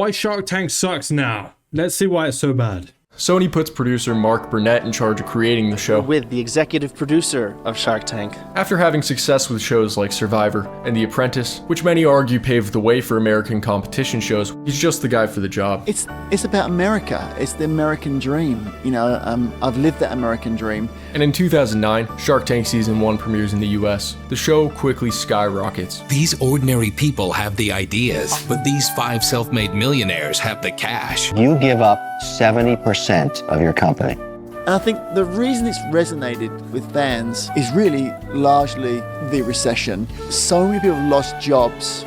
why Shark Tank sucks now. Let's see why it's so bad. Sony puts producer Mark Burnett in charge of creating the show. With the executive producer of Shark Tank. After having success with shows like Survivor and The Apprentice, which many argue paved the way for American competition shows, he's just the guy for the job. It's about America. It's the American dream. You know, I've lived that American dream. And in 2009, Shark Tank Season 1 premieres in the US. The show quickly skyrockets. These ordinary people have the ideas, but these 5 self-made millionaires have the cash. You give up 70% of your company. And I think the reason it's resonated with fans is really largely the recession. So many people have lost jobs,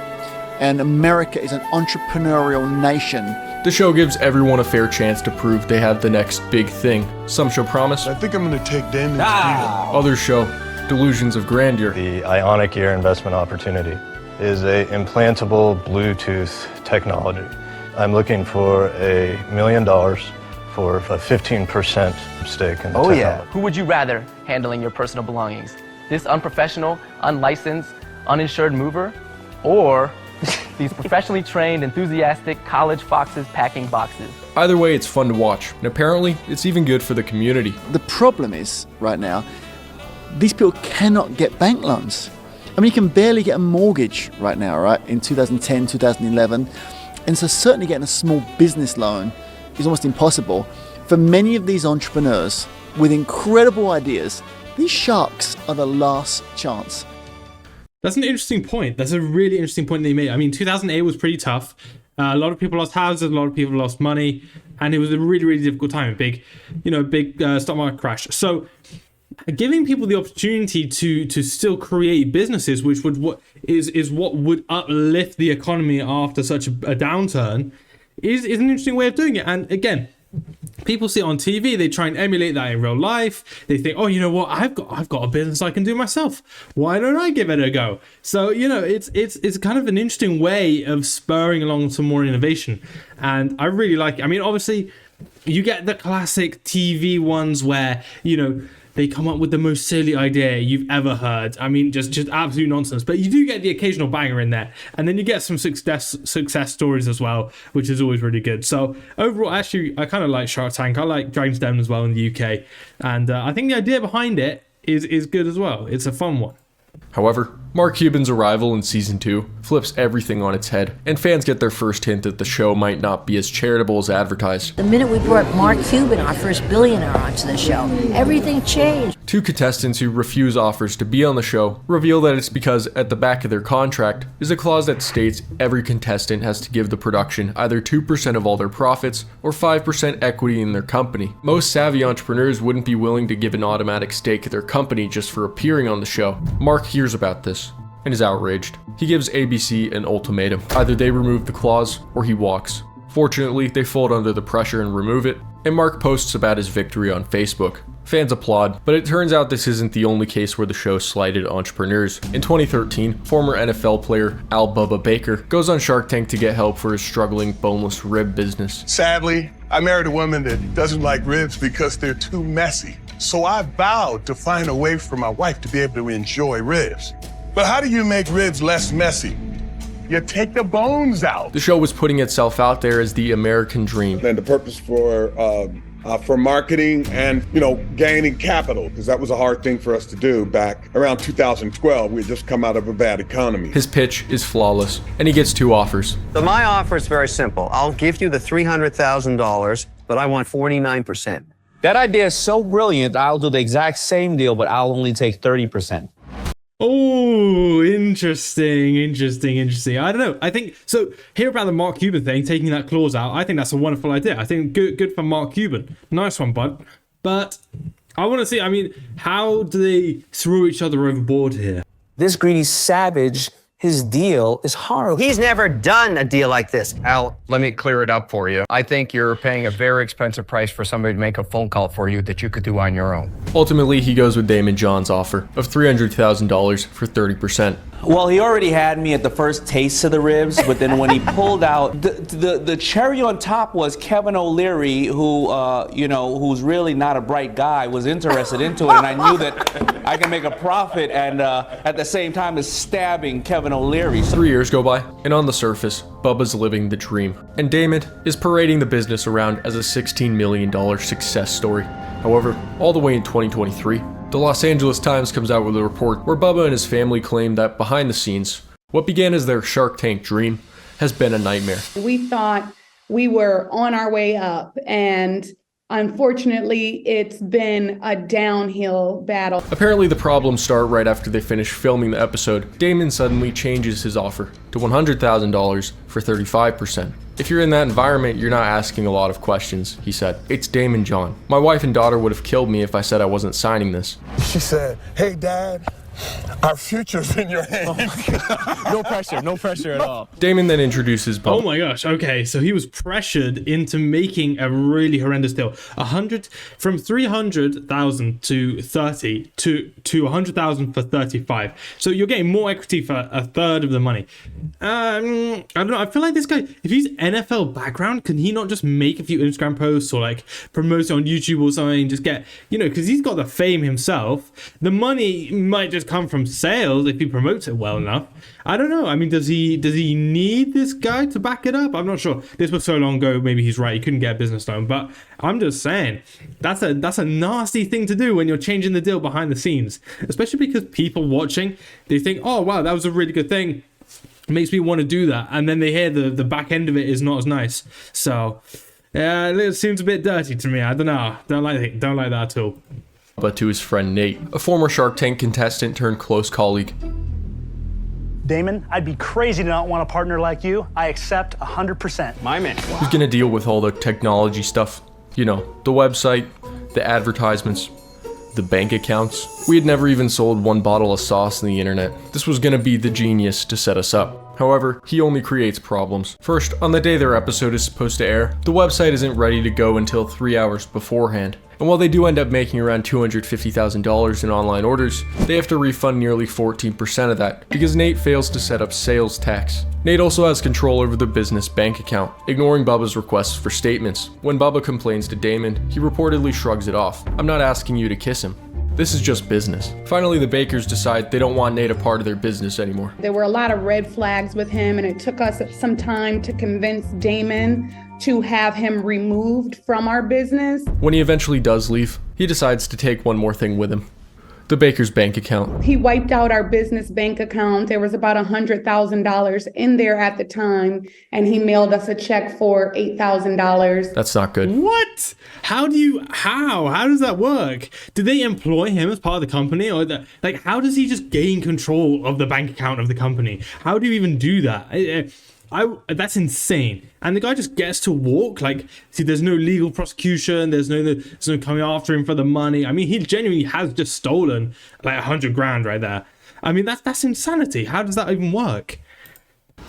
and America is an entrepreneurial nation. The show gives everyone a fair chance to prove they have the next big thing. Some show promise. I think I'm going to take Damon's deal. Others show delusions of grandeur. The Ionic Ear investment opportunity is a implantable Bluetooth technology. I'm looking for $1 million for a 15% stake in the technology. Who would you rather handling your personal belongings? This unprofessional, unlicensed, uninsured mover? Or these professionally trained, enthusiastic college foxes packing boxes? Either way, it's fun to watch, and apparently, it's even good for the community. The problem is, right now, these people cannot get bank loans. I mean, you can barely get a mortgage right now, right, in 2010, 2011. And so certainly getting a small business loan is almost impossible. For many of these entrepreneurs with incredible ideas, these sharks are the last chance. That's an interesting point. That's a really interesting point they made. I mean, 2008 was pretty tough. A lot of people lost houses, a lot of people lost money, and it was a really, really difficult time. A big stock market crash. So giving people the opportunity to still create businesses, which is what would uplift the economy after such a downturn, is an interesting way of doing it. And again, people see it on TV, they try and emulate that in real life. They think, oh, you know what, I've got a business I can do myself. Why don't I give it a go? So, you know, it's kind of an interesting way of spurring along some more innovation. And I really like it. I mean, obviously, you get the classic TV ones where, you know, they come up with the most silly idea you've ever heard. I mean, just absolute nonsense. But you do get the occasional banger in there. And then you get some success stories as well, which is always really good. So overall, actually, I kind of like Shark Tank. I like James Down as well in the UK. And I think the idea behind it is good as well. It's a fun one. However, Mark Cuban's arrival in Season 2 flips everything on its head, and fans get their first hint that the show might not be as charitable as advertised. The minute we brought Mark Cuban, our first billionaire, onto the show, everything changed. 2 contestants who refuse offers to be on the show reveal that it's because at the back of their contract is a clause that states every contestant has to give the production either 2% of all their profits or 5% equity in their company. Most savvy entrepreneurs wouldn't be willing to give an automatic stake of their company just for appearing on the show. Mark hears about this and is outraged. He gives ABC an ultimatum. Either they remove the clause or he walks. Fortunately, they fold under the pressure and remove it, and Mark posts about his victory on Facebook. Fans applaud, but it turns out this isn't the only case where the show slighted entrepreneurs. In 2013, former NFL player Al Bubba Baker goes on Shark Tank to get help for his struggling boneless rib business. Sadly, I married a woman that doesn't like ribs because they're too messy. So I vowed to find a way for my wife to be able to enjoy ribs. But how do you make ribs less messy? You take the bones out. The show was putting itself out there as the American dream. And the purpose for marketing and, gaining capital, because that was a hard thing for us to do back around 2012. We had just come out of a bad economy. His pitch is flawless, and he gets 2 offers. So my offer is very simple. I'll give you the $300,000, but I want 49%. That idea is so brilliant, I'll do the exact same deal, but I'll only take 30%. Oh, interesting. I don't know. I think so. Hear about the Mark Cuban thing, taking that clause out. I think that's a wonderful idea. I think good for Mark Cuban. Nice one, bud. But I want to see. I mean, how do they throw each other overboard here? This greedy savage, his deal is horrible. He's never done a deal like this. Al, let me clear it up for you. I think you're paying a very expensive price for somebody to make a phone call for you that you could do on your own. Ultimately, he goes with Damon John's offer of $300,000 for 30%. Well, he already had me at the first taste of the ribs, but then when he pulled out, the cherry on top was Kevin O'Leary, who, who's really not a bright guy, was interested into it, and I knew that I could make a profit and at the same time as stabbing Kevin O'Leary. 3 years go by, and on the surface, Bubba's living the dream, and Damon is parading the business around as a $16 million success story. However, all the way in 2023, the Los Angeles Times comes out with a report where Bubba and his family claim that behind the scenes, what began as their Shark Tank dream has been a nightmare. We thought we were on our way up, and unfortunately, it's been a downhill battle. Apparently, the problems start right after they finish filming the episode. Damon suddenly changes his offer to $100,000 for 35%. If you're in that environment, you're not asking a lot of questions, he said. It's Damon John. My wife and daughter would have killed me if I said I wasn't signing this. She said, "Hey, Dad, our future's in your hands." No pressure at all. Damon then introduces Bubba. Oh my gosh. Okay, so he was pressured into making a really horrendous deal. From 300,000 to 30 to 100,000 for 35. So you're getting more equity for a third of the money. I don't know. I feel like this guy, if he's NFL background, can he not just make a few Instagram posts or like promote it on YouTube or something and just get, because he's got the fame himself. The money might just come from sales if he promotes it well enough. I don't know. I mean, does he need this guy to back it up? I'm not sure. This was so long ago. Maybe he's right. He couldn't get a business loan. But I'm just saying that's a nasty thing to do when you're changing the deal behind the scenes, especially because people watching, they think, oh wow, that was a really good thing. It makes me want to do that, and then they hear the back end of it is not as nice. So it seems a bit dirty to me. I don't know. Don't like that at all. But to his friend Nate, a former Shark Tank contestant turned close colleague. Damon, I'd be crazy to not want a partner like you. I accept 100%. My man. Who's gonna deal with all the technology stuff? The website, the advertisements, the bank accounts. We had never even sold one bottle of sauce on the internet. This was gonna be the genius to set us up. However, he only creates problems. First, on the day their episode is supposed to air, the website isn't ready to go until 3 hours beforehand. And while they do end up making around $250,000 in online orders, they have to refund nearly 14% of that because Nate fails to set up sales tax. Nate also has control over the business bank account, ignoring Bubba's requests for statements. When Bubba complains to Damon, he reportedly shrugs it off. I'm not asking you to kiss him. This is just business. Finally, the Bakers decide they don't want Nate a part of their business anymore. There were a lot of red flags with him, and it took us some time to convince Damon to have him removed from our business. When he eventually does leave, he decides to take one more thing with him. The Baker's bank account. He wiped out our business bank account. There was about $100,000 in there at the time, and he mailed us a check for $8,000. That's not good. What? How does that work? Did they employ him as part of the company, or how does he just gain control of the bank account of the company? How do you even do that? That's insane. And the guy just gets to walk. There's no legal prosecution. There's no coming after him for the money. I mean, he genuinely has just stolen like $100,000 right there. I mean, that's insanity. How does that even work?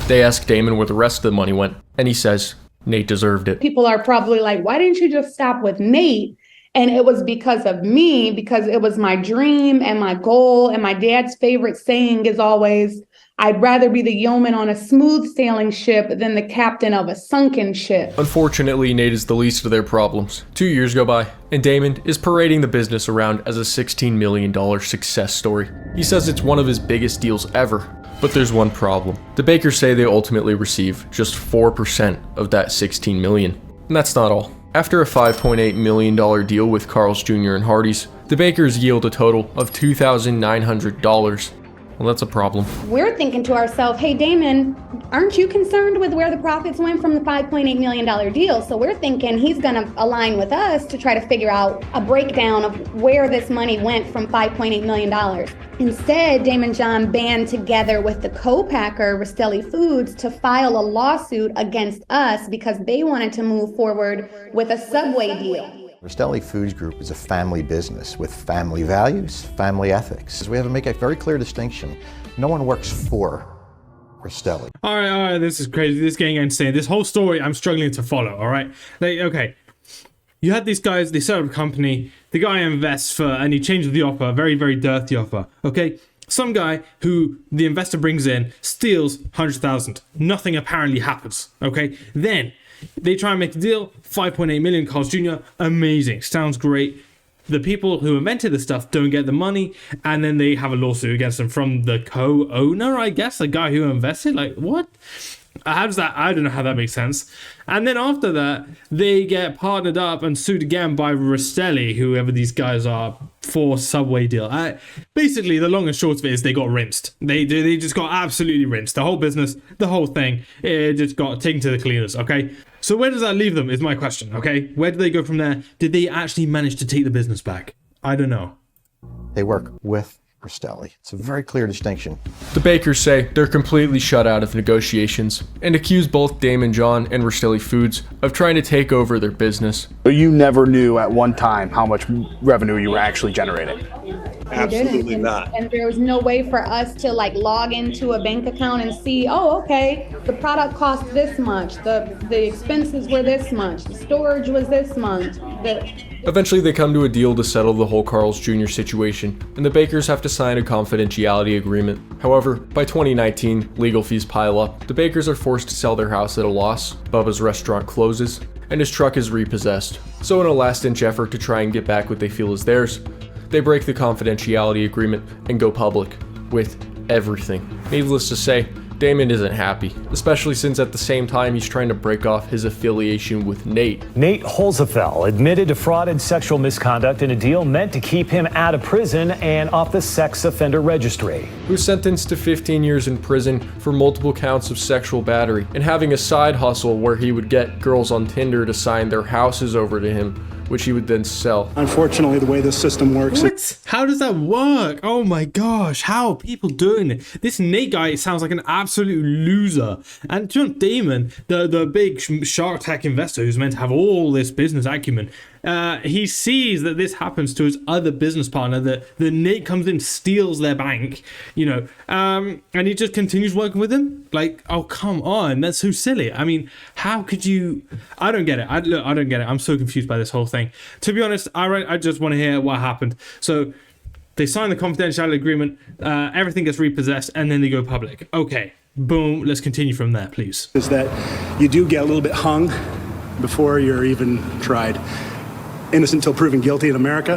They ask Damon where the rest of the money went, and he says Nate deserved it. People are probably like, why didn't you just stop with Nate? And it was because of me, because it was my dream and my goal. And my dad's favorite saying is always, I'd rather be the yeoman on a smooth sailing ship than the captain of a sunken ship. Unfortunately, Nate is the least of their problems. 2 years go by, and Damon is parading the business around as a $16 million success story. He says it's one of his biggest deals ever. But there's one problem. The Bakers say they ultimately receive just 4% of that $16 million. And that's not all. After a $5.8 million deal with Carl's Jr. and Hardee's, the Bakers yield a total of $2,900. Well, that's a problem. We're thinking to ourselves, hey, Damon, aren't you concerned with where the profits went from the $5.8 million deal? So we're thinking he's going to align with us to try to figure out a breakdown of where this money went from $5.8 million. Instead, Damon John band together with the co-packer, Rastelli Foods, to file a lawsuit against us because they wanted to move forward with a Subway deal. Rastelli Foods Group is a family business with family values, family ethics. We have to make a very clear distinction. No one works for Rastelli. All right, this is crazy. This is getting insane. This whole story, I'm struggling to follow, all right? Okay, you had these guys, they set up a company, the guy invests and he changes the offer, very, very dirty offer, okay? Some guy who the investor brings in steals 100,000. Nothing apparently happens, okay? Then they try and make a deal, 5.8 million, Carl's Jr., amazing, sounds great. the people who invented the stuff don't get the money, and then they have a lawsuit against them from the co-owner, I guess, the guy who invested. Like, what? How does that? I don't know how that makes sense. And then after that, they get partnered up and sued again by Rastelli, whoever these guys are, for Subway deal. Basically, the long and short of it is they got rinsed. They just got absolutely rinsed. The whole business, the whole thing, it just got taken to the cleaners. Okay. So where does that leave them? Is my question. Okay. Where do they go from there? Did they actually manage to take the business back? I don't know. They work with Rastelli. It's a very clear distinction. The Bakers say they're completely shut out of negotiations and accuse both Daymond John and Rastelli Foods of trying to take over their business. But you never knew at one time how much revenue you were actually generating. Absolutely not. And there was no way for us to like log into a bank account and see, oh, okay, the product cost this much, the expenses were this much, the storage was this much. Eventually they come to a deal to settle the whole Carl's Jr. situation, and the Bakers have to sign a confidentiality agreement. However, by 2019, legal fees pile up. The Bakers are forced to sell their house at a loss, Bubba's restaurant closes, and his truck is repossessed. So in a last-ditch effort to try and get back what they feel is theirs, they break the confidentiality agreement and go public with everything. Needless to say, Daymond isn't happy, especially since at the same time he's trying to break off his affiliation with Nate. Nate Holzapfel admitted to fraud and sexual misconduct in a deal meant to keep him out of prison and off the sex offender registry. Who's sentenced to 15 years in prison for multiple counts of sexual battery and having a side hustle where he would get girls on Tinder to sign their houses over to him, which he would then sell. Unfortunately, the way this system works. What? How does that work? Oh my gosh, how are people doing it? This Nate guy sounds like an absolute loser. And John Daymond, the big Shark Tank investor who's meant to have all this business acumen, he sees that this happens to his other business partner, that Nate comes in, steals their bank, and he just continues working with him. Like, oh, come on, that's so silly. I mean, how could you? I don't get it. I don't get it. I'm so confused by this whole thing. To be honest, I just want to hear what happened. So they sign the confidentiality agreement, everything gets repossessed, and then they go public. Okay, boom, let's continue from there, please. Is that you do get a little bit hung before you're even tried. Innocent until proven guilty in America,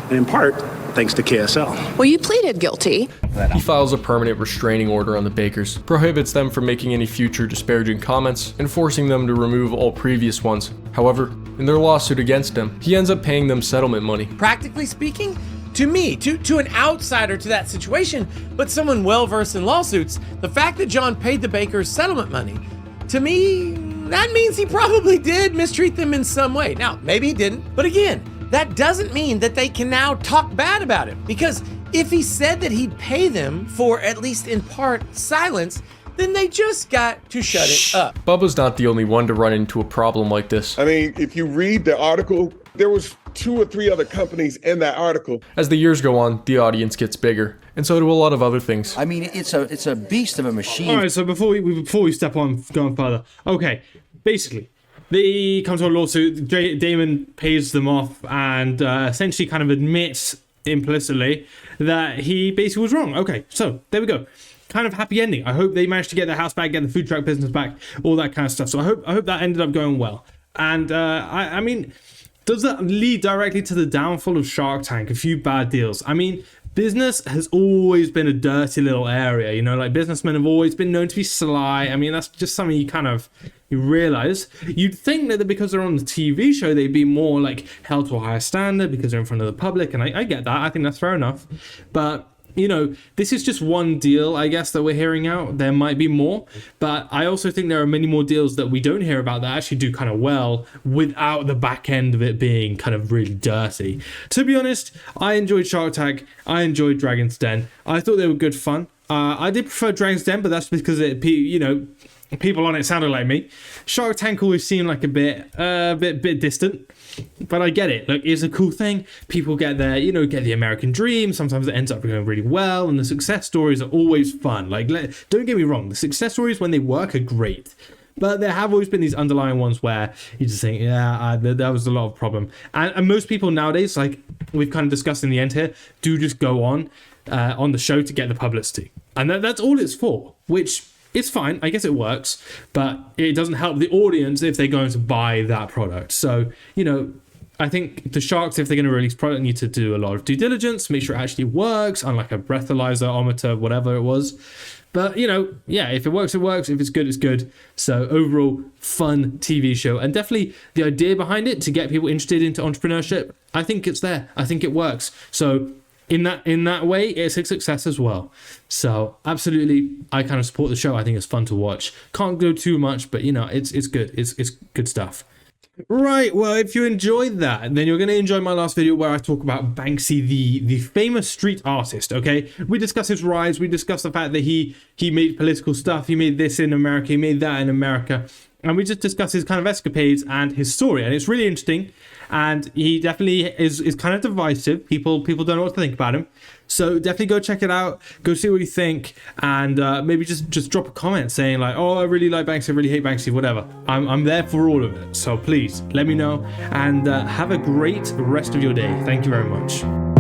and in part, thanks to KSL. Well, you pleaded guilty. He files a permanent restraining order on the Bakers, prohibits them from making any future disparaging comments, and forcing them to remove all previous ones. However, in their lawsuit against him, he ends up paying them settlement money. Practically speaking, to me, to an outsider to that situation, but someone well-versed in lawsuits, the fact that John paid the Bakers settlement money, to me, that means he probably did mistreat them in some way. Now, maybe he didn't, but again, that doesn't mean that they can now talk bad about him, because if he said that he'd pay them for, at least in part, silence, then they just got to shut it up. Bubba's not the only one to run into a problem like this. I mean, if you read the article, there was 2 or 3 other companies in that article. As the years go on, the audience gets bigger, and so do a lot of other things. I mean, it's a beast of a machine. All right, so before we step on going further, okay, basically, they come to a lawsuit. Daymond pays them off and essentially kind of admits implicitly that he basically was wrong. Okay, so there we go. Kind of happy ending. I hope they managed to get their house back, get the food truck business back, all that kind of stuff. So I hope that ended up going well. And I mean, does that lead directly to the downfall of Shark Tank? A few bad deals. I mean, business has always been a dirty little area, like businessmen have always been known to be sly. I mean, that's just something you realize. You'd think that because they're on the TV show, they'd be more like held to a higher standard because they're in front of the public, and I get that. I think that's fair enough. But this is just one deal, I guess, that we're hearing out. There might be more, but I also think there are many more deals that we don't hear about that actually do kind of well without the back end of it being kind of really dirty. To be honest, I enjoyed Shark Tank. I enjoyed Dragon's Den. I thought they were good fun. I did prefer Dragon's Den, but that's because people on it sounded like me. Shark Tank always seemed like a bit distant, but I get it. Look, it's a cool thing. People get their, get the American dream. Sometimes it ends up going really well, and the success stories are always fun. Like, don't get me wrong, the success stories when they work are great, but there have always been these underlying ones where you just think, that was a lot of problem. And most people nowadays, like we've kind of discussed in the end here, do just go on the show to get the publicity, and that's all it's for, which it's fine. I guess it works, but it doesn't help the audience if they're going to buy that product. So, I think the sharks, if they're going to release product, need to do a lot of due diligence, make sure it actually works, unlike a breathalyzer, whatever it was. But, you know, yeah, if it works, it works. If it's good, it's good. So overall, fun TV show. And definitely the idea behind it to get people interested into entrepreneurship, I think it's there. I think it works. So in that way, it's a success as well. So absolutely, I kind of support the show. I think it's fun to watch. Can't go too much, but, you know, it's good. It's good stuff. Right, well, if you enjoyed that, then you're going to enjoy my last video where I talk about Banksy, the famous street artist, okay? We discuss his rise, we discuss the fact that he made political stuff, he made this in America, he made that in America, and we just discuss his kind of escapades and his story, and it's really interesting, and he definitely is kind of divisive. People don't know what to think about him, so definitely go check it out, go see what you think, and maybe just drop a comment saying like, oh, I really like Banksy, I really hate Banksy, whatever. I'm there for all of it, so please let me know, and have a great rest of your day. Thank you very much.